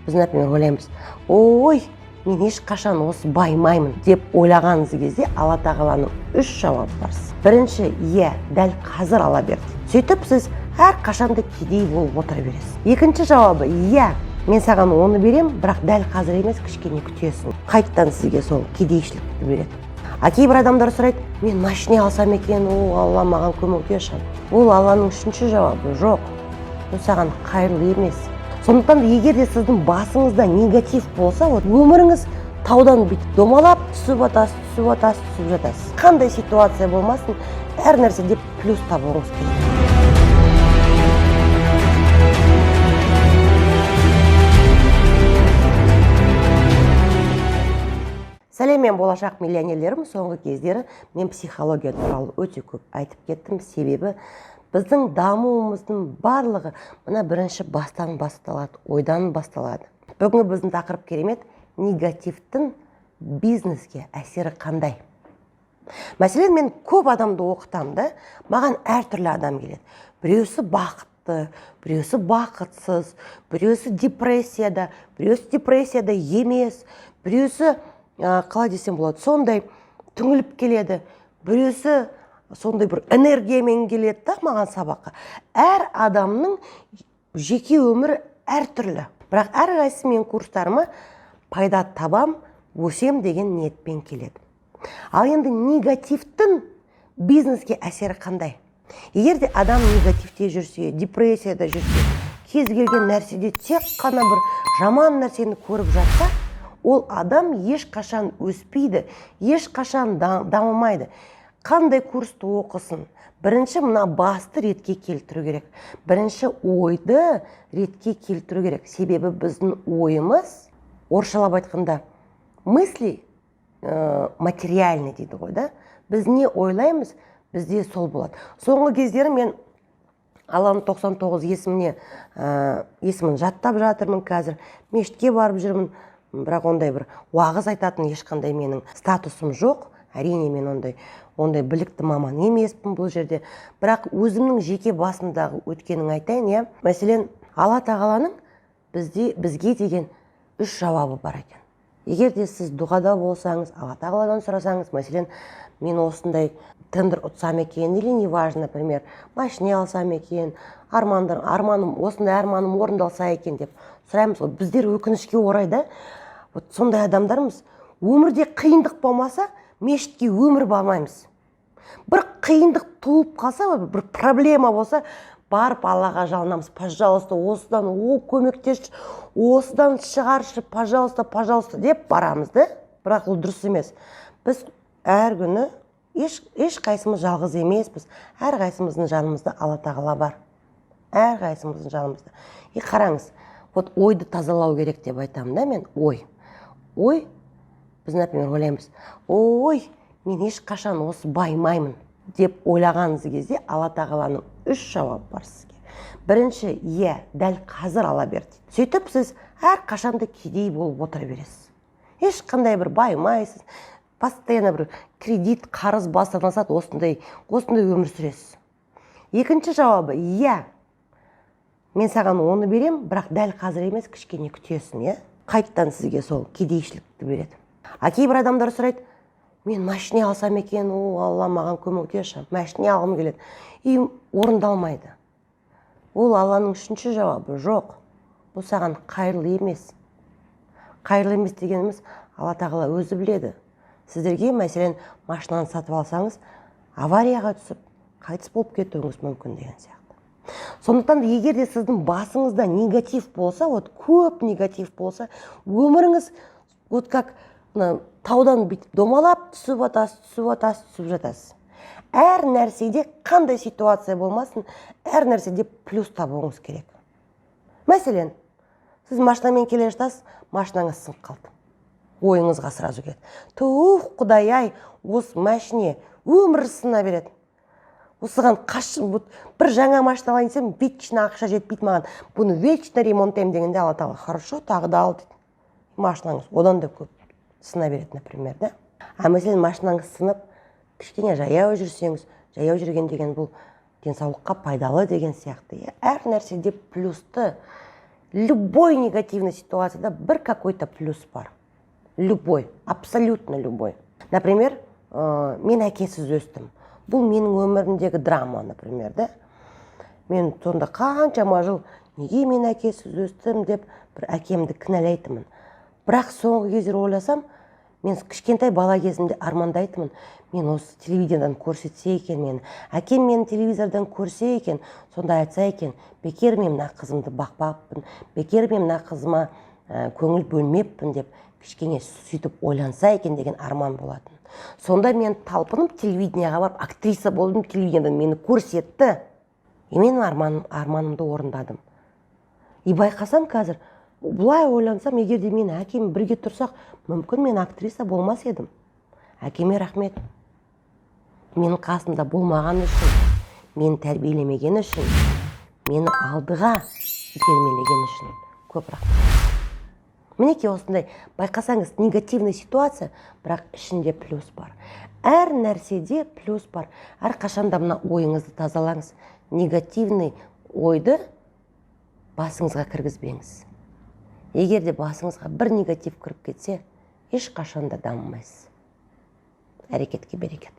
Біз, например, ойлаймыз, ой, мен ешқашан осы баймаймын деп ойлағаныңыз кезде Алла тағаланың 3 жауабы бар. Бірінші, иә, дәл қазір ала бер. Сөйтіп сіз әр қашанда кедей болып отыра бересіз. Екінші жауабы, иә, мен саған оны берем, бірақ дәл қазір емес, кішкене күтесің. Қайтадан сізге сол кедейшілікті береді. А кейбір адамдар сұрайды, мен машина алсам екен, Алла маған көмектесші. Ол Алланың үшінші жауабы. Жоқ, бұл саған қайырлы емес. Сондықтан егер де сіздің басыңызда негатив болса, өміріңіз таудан бүйтіп домалап түсіп жатасыз. Қандай ситуация болмасын, әр нәрседе плюс табуыңыз керек. Сәлем, мен болашақ миллионерлерім. Соңғы кездері мен психология туралы өте көп айтып кеттім. Себебі біздің дамуымыздың барлығы мына бірінші бастан басталады, ойдан басталады. Бүгінгі біздің тақырып керемет: негативтің бизнеске әсері қандай? Мәселен, мен көп адамды оқытамын, маған әртүрлі адам келеді. Біреусі бақытты, біреусі бақытсыз, біреусі депрессияда, біреусі депрессияда емес, біреусі қалай десем болады, сондай түңіліп келеді, біреусі сондай бір энергиямен келеді маған сабаққа. Әр адамның жеке өмірі әртүрлі. Бірақ әрқайсысы мен курстарыма пайда табам, өсем деген ниетпен келеді. Ал енді негативтің бизнеске әсері қандай? Егер де адам негативте жүрсе, депрессияда жүрсе, кез келген нәрседе тек қана бір жаман нәрсені көріп жатса, ол адам ешқашан өспейді, ешқашан дамымайды. Қандай курсты оқысын? Бірінші мына басты ретке келтіру керек. Бірінші ойды ретке келтіру керек. Себебі біздің ойымыз, орысшалап айтқанда, мысли материальный дейді ғой, да? Біз не ойлаймыз, бізде сол болады. Соңғы кездері мен Алланың 99 есімін жаттап жатырмын қазір. Мешітке барып жүрмін. Бірақ ондай бір уағыз айтатын ешқандай менің статусым жоқ. Әрине мен ондай білікті маман емеспін бұл жерде. Бірақ өзімнің жеке басымдағы өткенін айтайын, Мәселен, Алла тағаланың бізге деген 3 жауабы бар екен. Егер де сіз дұғада болсаңыз, Алла тағаладан сұрасаңыз, мәселен, мен осындай тендер ұтсам екен, или неважно, например, машина алсам екен, осындай арманым орындалса екен деп сұраймыз. Біздер өкінішке орайда сондай адамдармыз. Өмірде қиындық болмаса, мешітке өмір бармаймыз. Бір қиындық туып қалса, бір проблема болса, барып Аллаға жалынамыз. Пожалуйста, осыдан көмектесші, осыдан шығаршы, пожалуйста деп барамыз, бірақ ол дұрыс емес. Біз әр күні ешқайсымыз жалғыз емеспіз. Әр қайсымыздың жанымызда Алла тағала бар. Әр қайсымыздың жанымызда. Қараңыз, ойды тазалау керек деп айтамын, мен ой, біз, например, ойлаймыз, ой, мен ешқашан осы баймаймын деп ойлағаныңыз кезде Алла тағаланың 3 жауабы бар сізге. Бірінші, иә, дәл қазір ала бер дейді. Сөйтіп сіз әр қашанда кедей болып отыра бересіз. Ешқандай бір баймайсыз, постоянно бір кредит, қарыз басталмаса, осындай өмір сүресіз. Екінші жауабы, иә, мен саған оны берем, бірақ дәл қазір емес, кішкене күтесің, Қайтадан сізге сол кедейшілікті береді. А кейбір адамдар сұрайды, мен машина алсам екен, Алла маған көмектесші, машина алғым келеді. И орындалмайды. Ол Алланың 3-ші жауабы. Жоқ, бұл саған қайырлы емес. Қайырлы емес дегеніміз Алла тағала өзі біледі. Сіздерге, мәселен, машинаны сатып алсаңыз, аварияға түсіп, қайтыс болып кетуіңіз мүмкін деген сияқты. Сондықтан егер де сіздің басыңызда негатив болса, көп негатив болса, өміріңіз как таудан бүйтіп домалап түсіп жатасыз. Әр нәрседе, қандай ситуация болмасын, әр нәрседе плюс табуыңыз керек. Мәселен, сіз машинамен келе жатасыз, машинаңыз сынып қалды. Ойыңызға сразу келеді. Құдай-ай, осы машина өмір сына береді. Осыған қашын, бір жаңа машина алайын десем, вечно ақша жетпейді маған. Бұны вечно ремонттаймын дегенде Алла тағала, хорошо, тағы да ал дейді. Машинаңыз одан да көп сына береді, например, А мәселен, машинаңыз сынып, кішкене жаяу жүрсеңіз, жаяу жүрген деген бұл денсаулыққа пайдалы деген сияқты. Әр нәрседе плюсты любой негативной ситуацияда бір какой-то плюс бар. Любой, абсолютно любой. Например, мен әкесіз өстім. Бұл менің өмірімдегі драма, например, да? Мен сонда қаншама жыл неге мен әкесіз өстім деп бір әкемді кінәлайтынмын. Бірақ соңғы кездері ойласам, мен кішкентай бала кезімде армандайтынмын. Мен осы телевизордан көрсетсе екен мені. Әкем мені телевизордан көрсе екен, сонда айтса екен, бекер мен мына қызымды бақпаппын, бекер мен мына қызыма көңіл бөлмеппін деп кішкене сөйтіп ойланса екен деген арман болатын. Сонда мен талпынып телевидениеға барып актриса болдым, телевидениедан мені көрсетті. Мен арманымды орындадым. И байқасам қазір, бұлай ойлансам, егер де мен әкем бірге тұрсақ, мүмкін мен актриса болмас едім. Әкеме рахмет. Менің қасымда болмаған үшін, мені тәрбиелемеген үшін, мені алдыға итермелеген үшін көп рахмет. Мінеке осындай, байқасаңыз, негативный ситуация, бірақ ішінде плюс бар. Әр нәрседе плюс бар. Әр қашанда мына ойыңызды тазалаңыз. Негативный ойды басыңызға кіргізбеңіз. Егер де басыңызға бір негатив кіріп кетсе, еш қашанда дамымайсыз. Әрекетке берекет.